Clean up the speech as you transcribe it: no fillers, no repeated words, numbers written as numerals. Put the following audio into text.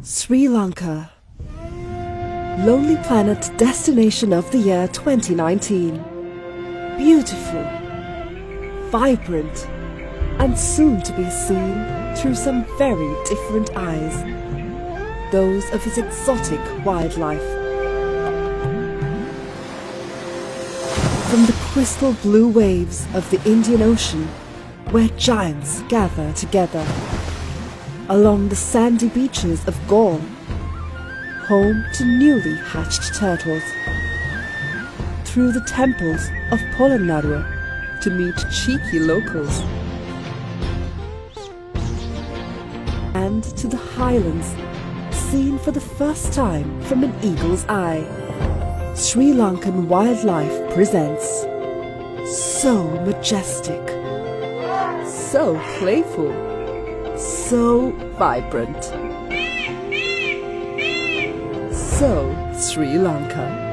Sri Lanka. Lonely Planet Destination of the Year 2019. Beautiful, vibrant, and soon to be seen through some very different eyes, those of its exotic wildlife. From the crystal blue waves of the Indian Ocean, where giants gather together, along the sandy beaches of Galle, home to newly hatched turtles, through the temples of Polonnaruwa to meet cheeky locals, and to the highlands seen for the first time from an eagle's eye. Sri Lankan Wildlife presents so majestic, so playful, so vibrant, so Sri Lanka.